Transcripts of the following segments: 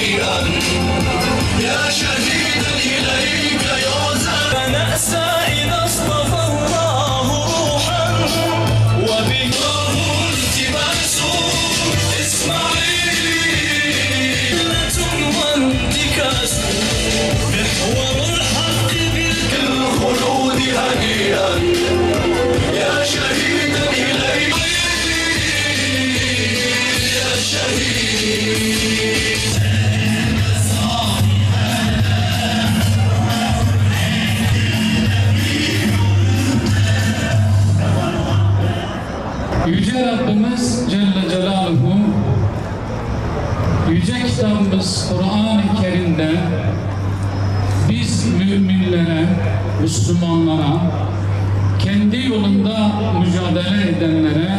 هنيئا يا شهيدا إليك يعزى فنأسى إذا اصطفى الله روحا وبه التباس إسماعيل وانتكاس محور الحق بالخلود هنيئا يا شهيدا إليك يا شهيد Yüce Rabbimiz Celle Celaluhu Yüce kitabımız Kur'an-ı Kerim'de biz müminlere, Müslümanlara, kendi yolunda mücadele edenlere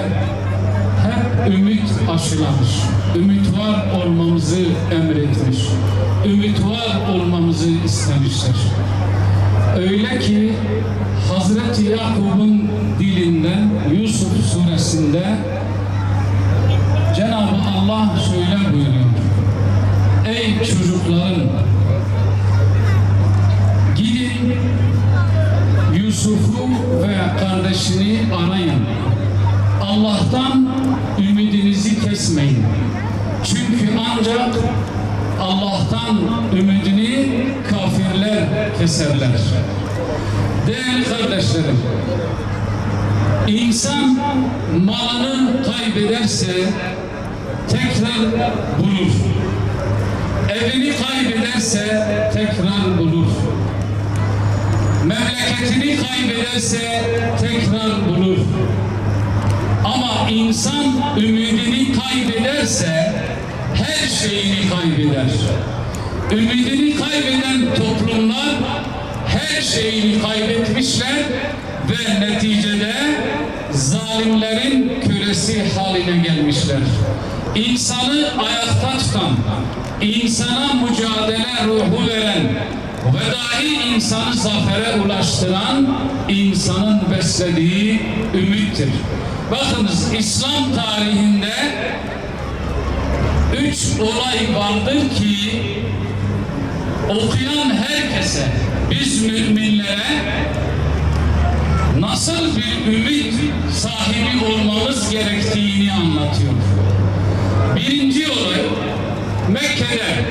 hep ümit aşılamış. Ümit var olmamızı emretmiş. Ümit var olmamızı istemiştir. Öyle ki Hazreti Yakub'un dilinden Yusuf suresinde Cenab-ı Allah şöyle buyuruyor. Ey çocuklarım, gidin Yusuf'u ve kardeşini arayın. Allah'tan ümidinizi kesmeyin. Çünkü ancak Allah'tan ümidini kafirler keserler. Değerli kardeşlerim, insan malını kaybederse tekrar bulur. Evini kaybederse tekrar bulur. Memleketini kaybederse tekrar bulur. Ama insan ümidini kaybederse her şeyini kaybeder. Ümidini kaybeden toplumlar her şeyini kaybetmişler ve neticede zalimlerin kölesi haline gelmişler. İnsanı ayakta tutan, insana mücadele ruhu veren ve dahi insanı zafere ulaştıran insanın beslediği ümittir. Bakınız, İslam tarihinde 3 olay vardır ki okuyan herkese, biz müminlere nasıl bir ümit sahibi olmamız gerektiğini anlatıyor. Birinci olay Mekke'de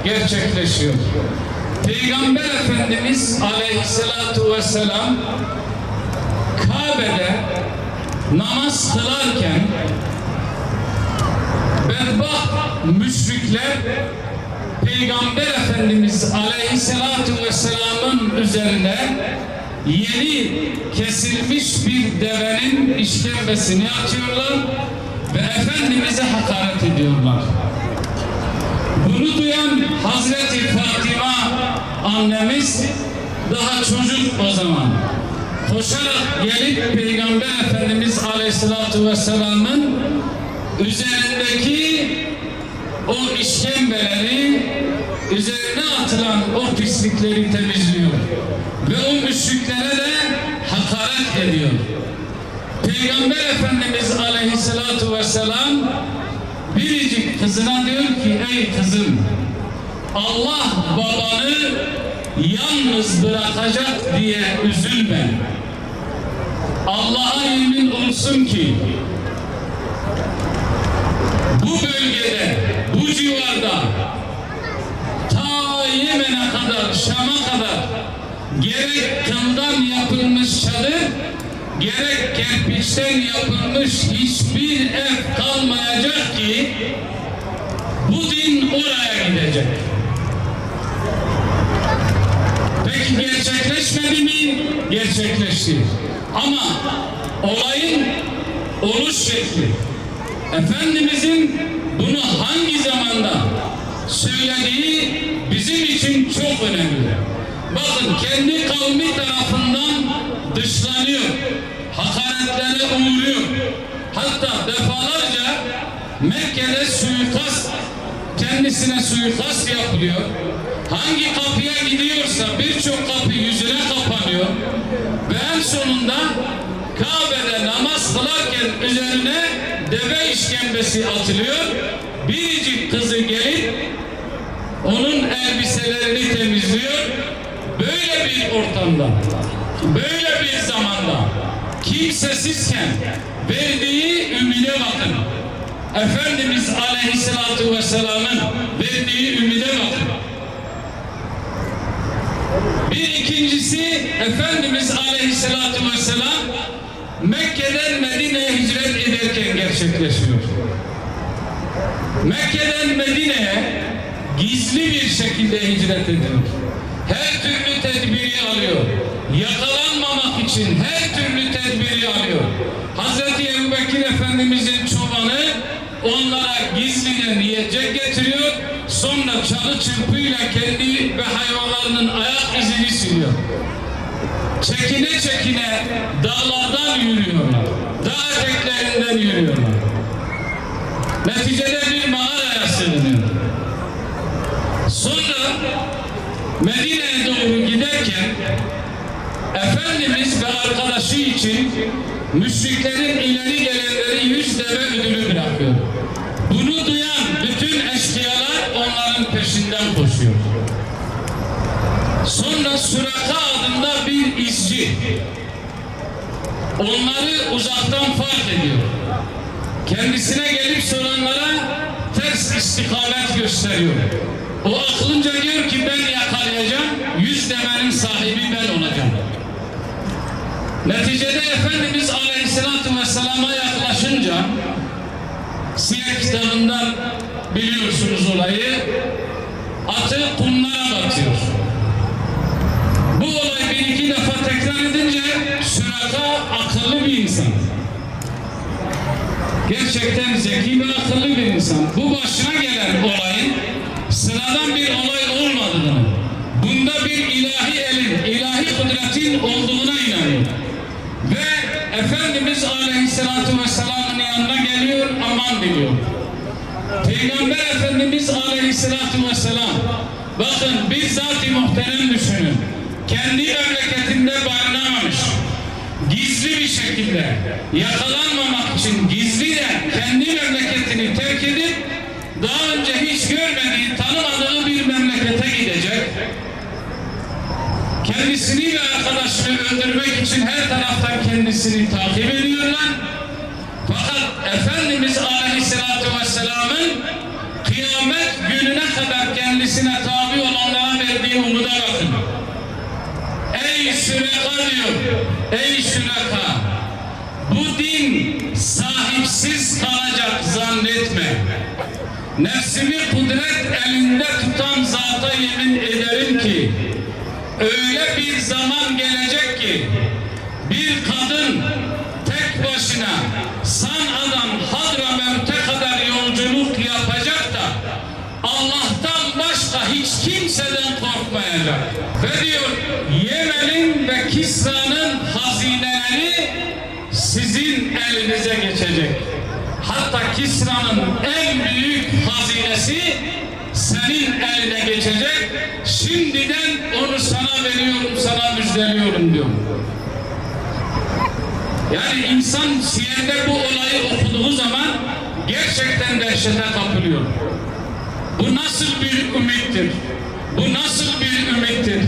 gerçekleşiyor. Peygamber Efendimiz Aleyhisselatu Vesselam Kabe'de namaz kılarken bedbaht müşrikler Peygamber Efendimiz Aleyhisselatu Vesselam'ın üzerine yeni kesilmiş bir devenin işkembesini atıyorlar ve Efendimiz'e hakaret ediyorlar. Bunu duyan Hazreti Fatıma annemiz, daha çocuk o zaman, koşarak gelip Peygamber Efendimiz Aleyhisselatu Vesselam'ın üzerindeki o işkembeleri, üzerine atılan o pislikleri temizliyor ve o müşriklere de hakaret ediyor. Peygamber Efendimiz Aleyhisselatu Vesselam biricik kızına diyor ki, ey kızım, Allah babanı yalnız bırakacak diye üzülme. Allah'a yemin olsun ki bu bölgede, bu civarda ta Yemen'e kadar, Şam'a kadar gerek kıldan yapılmış çadır, gerek kerpiçten yapılmış hiçbir ev kalmayacak ki bu din oraya gidecek. Peki gerçekleşmedi mi? Gerçekleşti. Ama olayın oluş şekli, Efendimizin bunu hangi zamanda söylediği bizim için çok önemli. Bakın, kendi kavmi tarafından dışlanıyor, hakaretlere uğruyor. Hatta defalarca Mekke'de suikast, kendisine suikast yapılıyor. Hangi kapıya gidiyorsa birçok kapı yüzüne kapanıyor. Ve en sonunda Kabe'de namaz kılarken üzerine deve işkembesi atılıyor. Biricik kızı gelip onun elbiselerini temizliyor. Böyle bir ortamda, böyle bir zamanda kimsesizken verdiği ümide bakın. Efendimiz Aleyhisselatü Vesselam'ın verdiği ümide bakın. Bir ikincisi, Efendimiz Aleyhisselatü Vesselam Mekke'den Medine'ye hicret ederken gerçekleşiyor. Mekke'den Medine'ye gizli bir şekilde hicret ediyor. Her türlü tedbiri alıyor. Yakalanmamak için her türlü tedbiri alıyor. Hazreti Ebubekir Efendimizin çobanı onlara gizliden yiyecek getiriyor. Sonra çalı çırpıyla kendi ve hayvanlarının ayak izini siliyor. Çekine çekine dağlardan yürüyorlar. Dağ eteklerinden yürüyorlar. Neticede bir mağaraya sığınıyor. Sonra Medine'ye doğru giderken Efendimiz ve arkadaşı için müşriklerin ileri gelenleri 100 deve ödülü bırakıyor. Bunu duyan bütün eşkıyalar onların peşinden koşuyor. Sonra Süraka adında bir izci onları uzaktan fark ediyor. Kendisine gelip soranlara ters istikamet gösteriyor. O aklınca diyor ki ben yakalayacağım, 100 devenin sahibi ben olacağım. Neticede Efendimiz Aleyhisselatü Vesselam'a yaklaşınca Siyer kitabından biliyorsunuz olayı, atı kumlara batıyor. Bu olay bir iki defa tekrar edince Süraka akıllı bir insan. Gerçekten zeki ve akıllı bir insan. Bu başına gelen olayın sıradan bir olay olmadığını, bunda bir ilahi elin, ilahi kudretin olduğuna inanıyor. Ve Efendimiz Aleyhisselatü Vesselam'ın yanına geliyor, aman diliyor. Peygamber Efendimiz Aleyhisselatü Vesselam, bakın bir zat-ı muhterem düşünün, kendi memleketinde barınamamış, gizli bir şekilde yakalanmamak için gizlice kendi memleketini terk edip daha önce hiç görmediği, tanımadığı bir memlekete gidecek. Kendisini ve arkadaşını öldürmek için her taraftan kendisini takip ediyorlar. Fakat Efendimiz Aleyhisselatü Vesselam'ın kıyamet gününe kadar kendisine tabi olanlara verdiği umuda bakın. Ey Süreka diyor, ey Süreka, bu din sahipsiz kalacak zannetme. Nefsimi kudret elinde tutan zata yemin ederim ki öyle bir zaman gelecek ki bir kadın tek başına San'a'dan Hadramevt'e kadar yolculuk yapacak da Allah'tan başka hiç kimseden korkmayacak. Ve diyor Yemen'in ve Kisra'nın hazineleri sizin elinize geçecek. Hatta Kisra'nın en büyük hazinesi senin eline geçecek. Şimdiden onu sana veriyorum, sana müjdeliyorum diyor. Yani insan Siyer'de bu olayı okuduğu zaman gerçekten dehşete kapılıyor. Bu nasıl bir ümittir? Bu nasıl bir ümittir?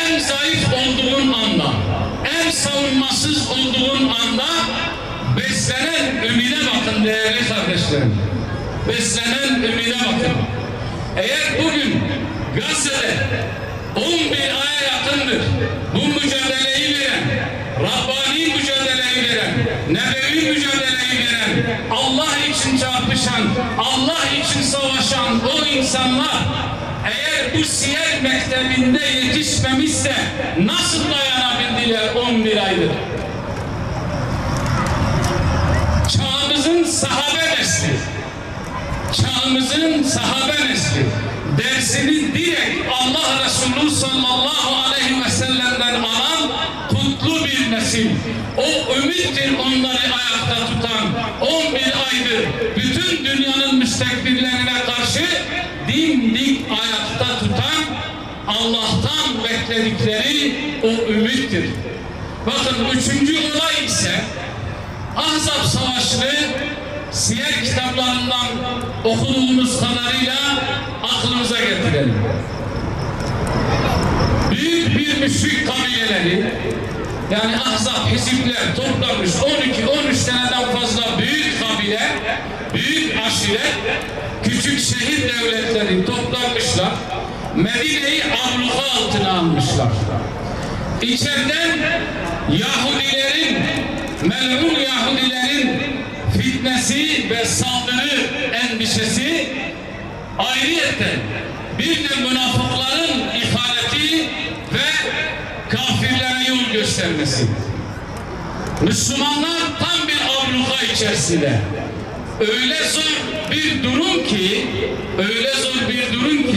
En zayıf olduğun anda, en savunmasız olduğun anda beslenen ümide bakın değerli kardeşlerim. Beslenen ümide bakın. Eğer bugün Gazze'de 11 aya yakındır bu mücadeleyi veren, Rabbani mücadeleyi veren, nebevi mücadeleyi veren, Allah için çarpışan, Allah için savaşan o insanlar eğer bu siyer mektebinde yetişmemişse nasıl dayanabildiler 11 aydır? Çağımızın sahabe nesli, çağımızın sahabe nesli dersini direkt Allah Resulü sallallahu aleyhi ve sellem'den alan kutlu bir nesil. O ümittir onları ayakta tutan. 11 aydır bütün dünyanın müstekbirlerine karşı dimdik ayakta tutan Allah'tan bekledikleri o ümittir. Bakın üçüncü olay ise Ahzab Savaşı'nı siyer kitaplarından okuduğumuz kadarıyla yani Ahzab, hizipler toplamış 12-13 taneden fazla büyük kabile, büyük aşiret, küçük şehir devletleri toplanmışlar. Medine'yi abluka altına almışlar. İçeriden Yahudilerin, mel'un Yahudilerin fitnesi ve saldırı endişesi, ayrıyeten bir de münafıkların ihaneti ve kafirlere yol göstermesi. Müslümanlar tam bir abluka içerisinde. Öyle zor bir durum ki,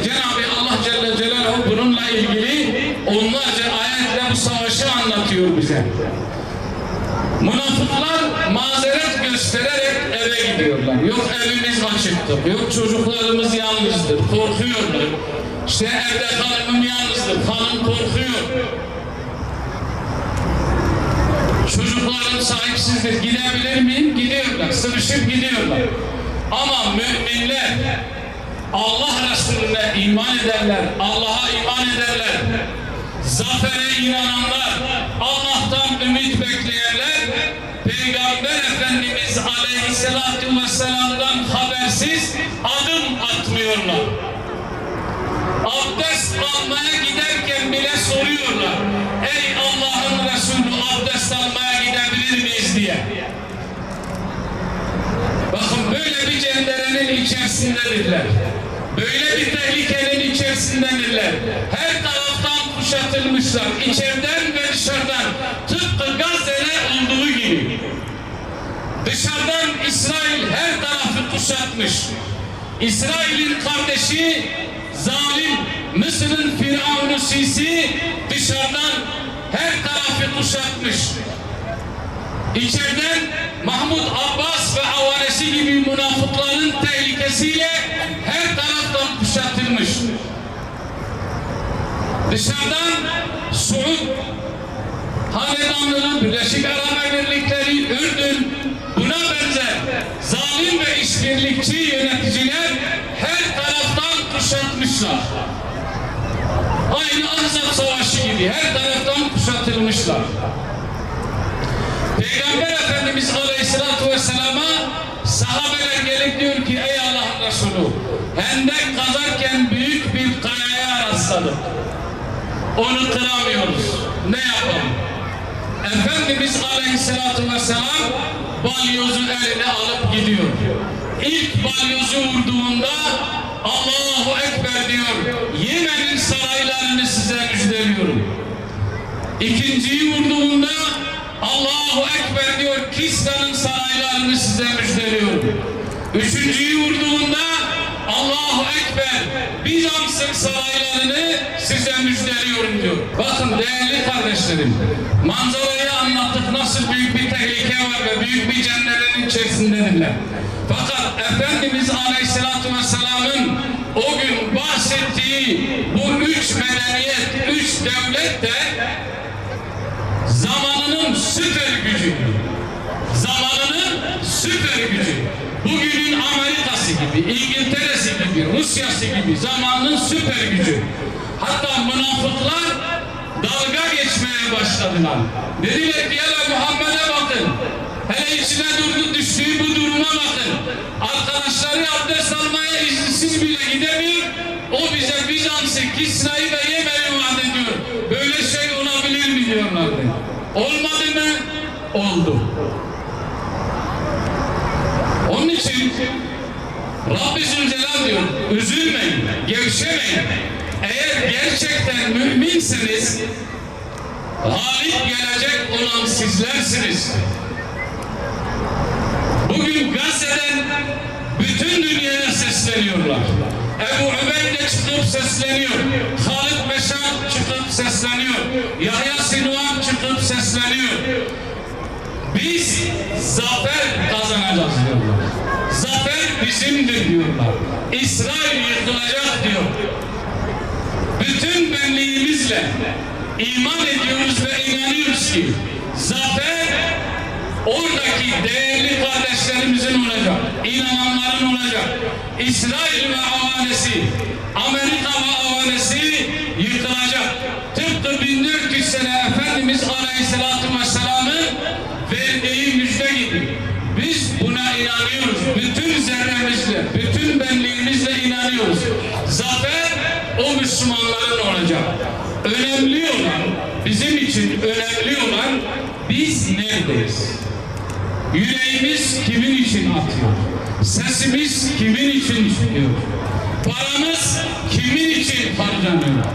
Cenab-ı Allah Celle Celaluhu bununla ilgili onlarca ayetle bu savaşı anlatıyor bize. Münafıklar mazeret göstererek eve gidiyorlar. Yok evimiz açıktır, yok çocuklarımız yalnızdır, korkuyorlar. İşte evde hanımım yalnızdır, hanım korkuyor. Çocuklarım sahipsizdir, gidebilir miyim? Gidiyorlar, sıvışıp gidiyorlar. Ama müminler, Allah Resulüne iman ederler, Allah'a iman ederler. Zafere inananlar, Allah'tan ümit bekleyenler, Peygamber Efendimiz Aleyhisselatü Vesselam'dan habersiz adım atmıyorlar. Abdest almaya giderken bile soruyorlar. Ey Allah'ın Resulü, abdest almaya gidebilir miyiz diye. Bakın böyle bir cenderenin içerisindedirler. Böyle bir tehlikenin içerisindedirler. Her taraftan kuşatılmışlar. İçeriden ve dışarıdan. Tıpkı Gazze'de olduğu gibi. Dışarıdan İsrail her tarafı kuşatmış. İsrail'in kardeşi zalim Mısır'ın Firavunu Sisi dışarıdan her tarafı kuşatmış. İçeriden Mahmud Abbas ve avanesi gibi münafıkların tehlikesiyle her taraftan kuşatılmış. Dışarıdan Suud hanedanlığı, Birleşik Arap Emirlikleri, Ürdün, buna benzer zalim ve işbirlikçi yöneticiler her taraftan kuşatmışlar. Aynı Ahzab Savaşı gibi her taraftan kuşatılmışlar. Peygamber Efendimiz Aleyhisselatü Vesselam'a sahabeler gelip diyor ki ey Allah'ın Resulü, hendek kazarken büyük bir kayaya rastladık. Onu kıramıyoruz. Ne yapalım? Efendimiz Aleyhisselatü Vesselam balyozu eline alıp gidiyor. İlk balyozu vurduğunda Allahu Ekber diyor. Yemen'in saraylarını size müjdeliyorum. İkinciyi vurduğunda Allahu Ekber diyor. Kisra'nın saraylarını size müjdeliyorum. Üçüncüyü vurduğunda Allahu Ekber, Bizans'ın saraylarını size müjdeliyorum diyor. Bakın değerli kardeşlerim, manzarayı anlattık, nasıl büyük bir tehlike var ve büyük bir cennetin içerisindedirler. Fakat Efendimiz Aleyhisselatü Vesselam'ın o gün bahsettiği bu üç medeniyet, üç devlet de zamanının süper gücü. Zamanının süper gücü. Bugünün Amerika'sı gibi, İngiltere'si gibi, Rusya'sı gibi zamanın süper gücü. Hatta münafıklar dalga geçmeye başladılar. Dediler ki hele Muhammed'e bakın. Hele içine düştüğü bu duruma bakın. Arkadaşları abdest almaya izinsiz bile gidemiyor. O bize Bizans'ı, Kisra'yı ve Yemen'i vaat ediyor. Böyle şey olabilir mi diyorlardı. Olmadı mı? Oldu. Onun için Rabbi Zülcelal diyor, üzülmeyin, gevşemeyin. Eğer gerçekten müminseniz, galip gelecek olan sizlersiniz. Bugün Gazze'den bütün dünyaya sesleniyorlar. Ebu Übeyde çıkıp sesleniyor. Halid Meşan çıkıp sesleniyor. Yahya Sinvan çıkıp sesleniyor. Biz zafer kazanacağız diyorlar. Zafer bizimdir diyorlar. İsrail yıkılacak diyor. Bütün benliğimizle iman ediyoruz ve inanıyoruz ki zafer oradaki değerli kardeşlerimizin olacak, inananların olacak. İsrail ve avanesi, Amerika ve avanesi yıkılacak. Tıpkı 1400 sene Efendimiz Aleyhisselatü kazanıyoruz. Zafer o Müslümanların olacak. Önemli olan, bizim için önemli olan biz neredeyiz? Yüreğimiz kimin için atıyor? Sesimiz kimin için çıkıyor? Paramız kimin için harcanıyor?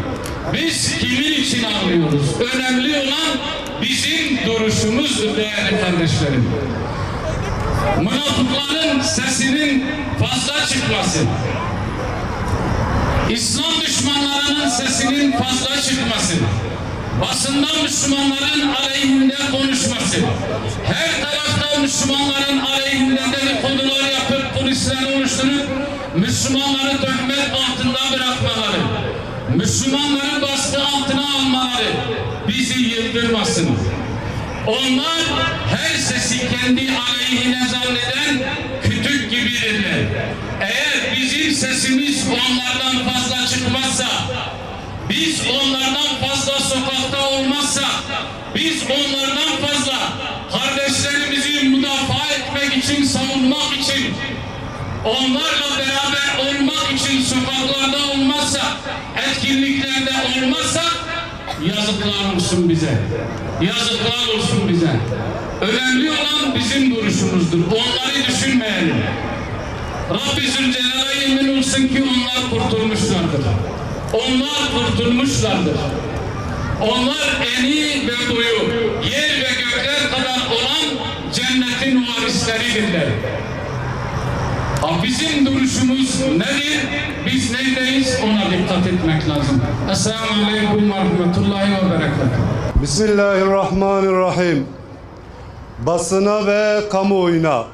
Biz kimin için alıyoruz? Önemli olan bizim duruşumuzdur değerli kardeşlerim. Münafıkların sesinin fazla çıkması, İslam düşmanlarının sesinin fazla çıkması, basından Müslümanların aleyhinde konuşması, her tarafta Müslümanların aleyhinde dedikodular yapıp polisler oluşturup Müslümanları töhmet altında bırakmaları, Müslümanları baskı altına almaları bizi yıldırmasın. Onlar her sesi kendi aleyhine zanneden kütük gibidirler. Eğer bizim sesimiz onlardan fazla çıkmazsa, biz onlardan fazla sokakta olmazsa, biz onlardan fazla kardeşlerimizi müdafaa etmek için, savunmak için, onlarla beraber olmak için sokaklarda olmazsa, etkinliklerde olmazsa, yazıklar olsun bize. Yazıklar olsun bize. Önemli olan bizim duruşumuzdur. Onları düşünmeyelim. Rabbi Zülcelal'a yemin olsun ki onlar kurtulmuşlardır. Onlar kurtulmuşlardır. Onlar eni ve boyu, yer ve gökler kadar olan cennetin varisleridirler. Bizim duruşumuz nedir? Biz neredeyiz? Ona dikkat etmek lazım. Esselamu Aleyküm ve Rahmetullahi ve Berekatuhu. Bismillahirrahmanirrahim. Basına ve kamuoyuna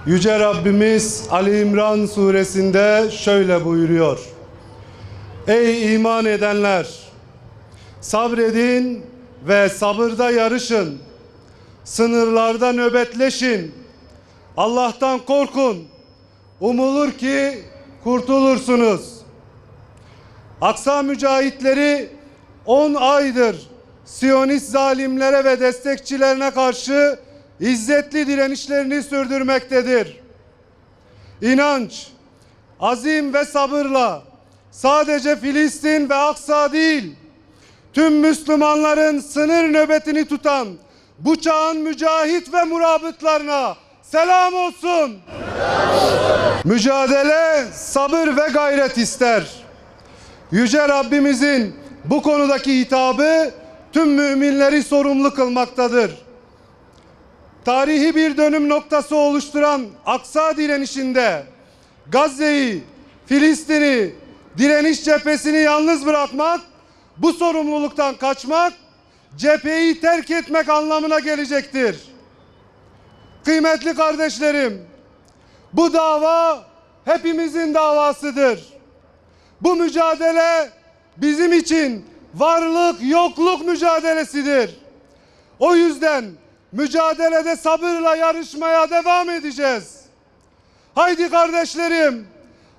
Yüce Rabbimiz Ali İmran suresinde şöyle buyuruyor. Ey iman edenler! Sabredin ve sabırda yarışın. Sınırlarda nöbetleşin. Allah'tan korkun. Umulur ki kurtulursunuz. Aksa mücahitleri 10 aydır Siyonist zalimlere ve destekçilerine karşı izzetli direnişlerini sürdürmektedir. İnanç, azim ve sabırla sadece Filistin ve Aksa değil, tüm Müslümanların sınır nöbetini tutan bu çağın mücahit ve murabıtlarına selam olsun. Mücadele, sabır ve gayret ister. Yüce Rabbimizin bu konudaki hitabı tüm müminleri sorumlu kılmaktadır. Tarihi bir dönüm noktası oluşturan Aksa direnişinde Gazze'yi, Filistin'i, direniş cephesini yalnız bırakmak, bu sorumluluktan kaçmak, cepheyi terk etmek anlamına gelecektir. Kıymetli kardeşlerim, bu dava hepimizin davasıdır. Bu mücadele bizim için varlık yokluk mücadelesidir. O yüzden mücadelede sabırla yarışmaya devam edeceğiz. Haydi kardeşlerim,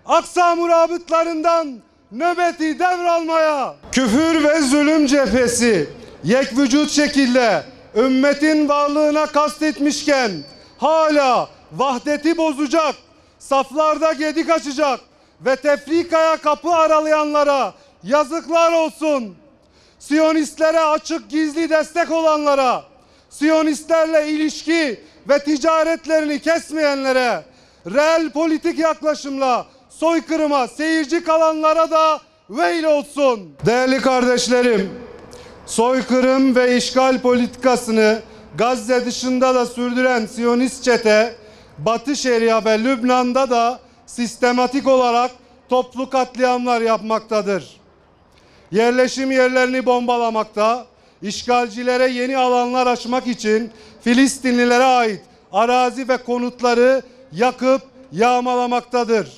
Aksa murabıtlarından nöbeti devralmaya. Küfür ve zulüm cephesi yekvücut şekilde ümmetin varlığına kastetmişken hala vahdeti bozacak, saflarda gedik açacak ve tefrikaya kapı aralayanlara yazıklar olsun. Siyonistlere açık gizli destek olanlara, Siyonistlerle ilişki ve ticaretlerini kesmeyenlere, reel politik yaklaşımla soykırıma seyirci kalanlara da veil olsun. Değerli kardeşlerim, soykırım ve işgal politikasını Gazze dışında da sürdüren Siyonist çete, Batı Şeria ve Lübnan'da da sistematik olarak toplu katliamlar yapmaktadır. Yerleşim yerlerini bombalamakta, işgalcilere yeni alanlar açmak için Filistinlilere ait arazi ve konutları yakıp yağmalamaktadır.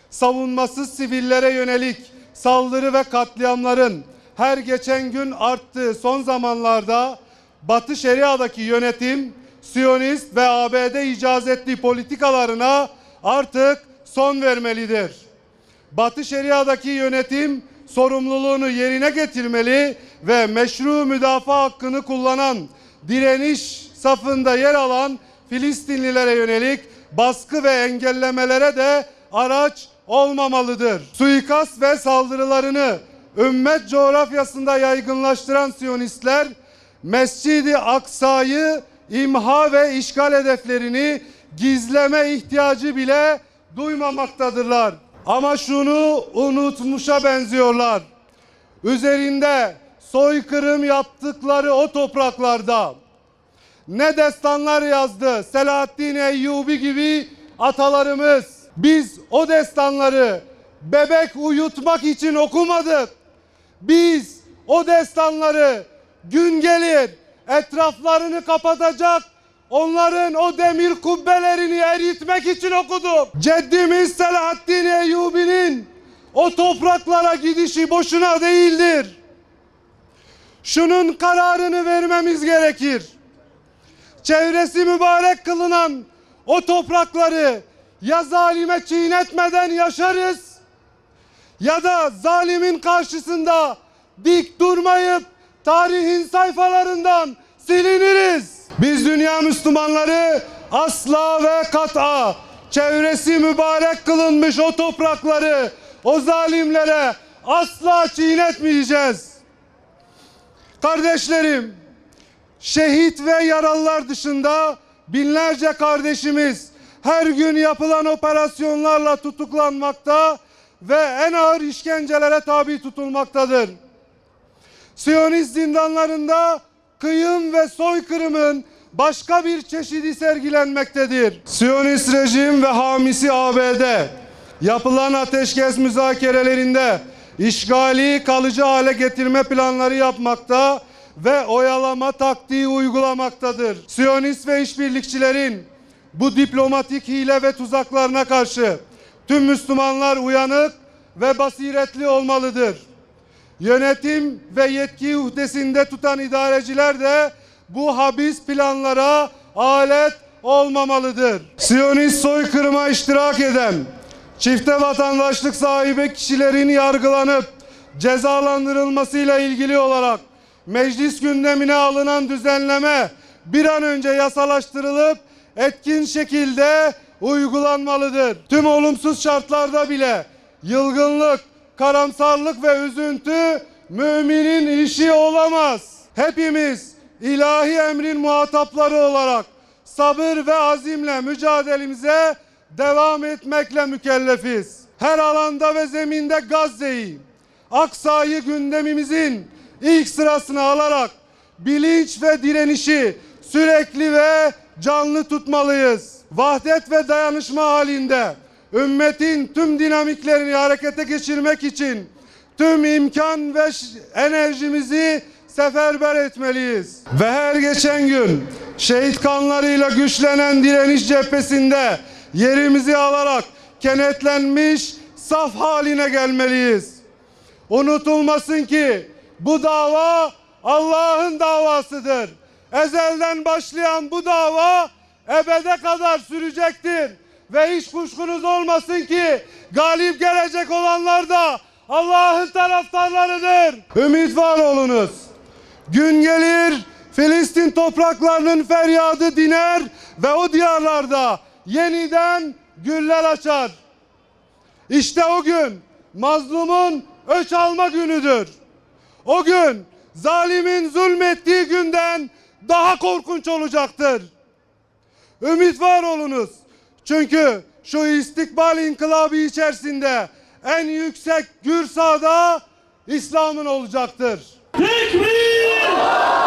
Savunmasız sivillere yönelik saldırı ve katliamların her geçen gün arttığı son zamanlarda Batı Şeria'daki yönetim, Siyonist ve ABD icazetli politikalarına artık son vermelidir. Batı Şeria'daki yönetim sorumluluğunu yerine getirmeli ve meşru müdafaa hakkını kullanan, direniş safında yer alan Filistinlilere yönelik baskı ve engellemelere de araç olmamalıdır. Suikast ve saldırılarını ümmet coğrafyasında yaygınlaştıran Siyonistler, Mescid-i Aksa'yı imha ve işgal hedeflerini gizleme ihtiyacı bile duymamaktadırlar. Ama şunu unutmuşa benziyorlar. Üzerinde soykırım yaptıkları o topraklarda ne destanlar yazdı Selahaddin Eyyubi gibi atalarımız. Biz o destanları bebek uyutmak için okumadık. Biz o destanları gün gelir etraflarını kapatacak, onların o demir kubbelerini eritmek için okuduk. Ceddimiz Selahaddin Eyyubi'nin o topraklara gidişi boşuna değildir. Şunun kararını vermemiz gerekir. Çevresi mübarek kılınan o toprakları ya zalime çiğnetmeden yaşarız ya da zalimin karşısında dik durmayıp tarihin sayfalarından siliniriz. Biz dünya Müslümanları asla ve kat'a çevresi mübarek kılınmış o toprakları o zalimlere asla çiğnetmeyeceğiz. Kardeşlerim, şehit ve yaralılar dışında binlerce kardeşimiz her gün yapılan operasyonlarla tutuklanmakta ve en ağır işkencelere tabi tutulmaktadır. Siyonist zindanlarında kıyım ve soykırımın başka bir çeşidi sergilenmektedir. Siyonist rejim ve hamisi ABD yapılan ateşkes müzakerelerinde işgali kalıcı hale getirme planları yapmakta ve oyalama taktiği uygulamaktadır. Siyonist ve işbirlikçilerin bu diplomatik hile ve tuzaklarına karşı tüm Müslümanlar uyanık ve basiretli olmalıdır. Yönetim ve yetki uhdesinde tutan idareciler de bu habis planlara alet olmamalıdır. Siyonist soykırıma iştirak eden çifte vatandaşlık sahibi kişilerin yargılanıp cezalandırılmasıyla ilgili olarak meclis gündemine alınan düzenleme bir an önce yasalaştırılıp etkin şekilde uygulanmalıdır. Tüm olumsuz şartlarda bile yılgınlık, karamsarlık ve üzüntü müminin işi olamaz. Hepimiz ilahi emrin muhatapları olarak sabır ve azimle mücadelemize devam etmekle mükellefiz. Her alanda ve zeminde Gazze'yi, Aksa'yı gündemimizin ilk sırasına alarak bilinç ve direnişi sürekli ve canlı tutmalıyız. Vahdet ve dayanışma halinde ümmetin tüm dinamiklerini harekete geçirmek için tüm imkan ve enerjimizi seferber etmeliyiz. Ve her geçen gün şehit kanlarıyla güçlenen direniş cephesinde yerimizi alarak kenetlenmiş saf haline gelmeliyiz. Unutulmasın ki bu dava Allah'ın davasıdır. Ezelden başlayan bu dava ebede kadar sürecektir. Ve hiç kuşkunuz olmasın ki galip gelecek olanlar da Allah'ın taraftarlarıdır. Ümit var olunuz. Gün gelir Filistin topraklarının feryadı diner ve o diyarlarda yeniden güller açar. İşte o gün mazlumun öç alma günüdür. O gün zalimin zulmettiği günden daha korkunç olacaktır. Ümit var olunuz. Çünkü şu istikbal inkılabı içerisinde en yüksek gürsada İslam'ın olacaktır. Tekbir!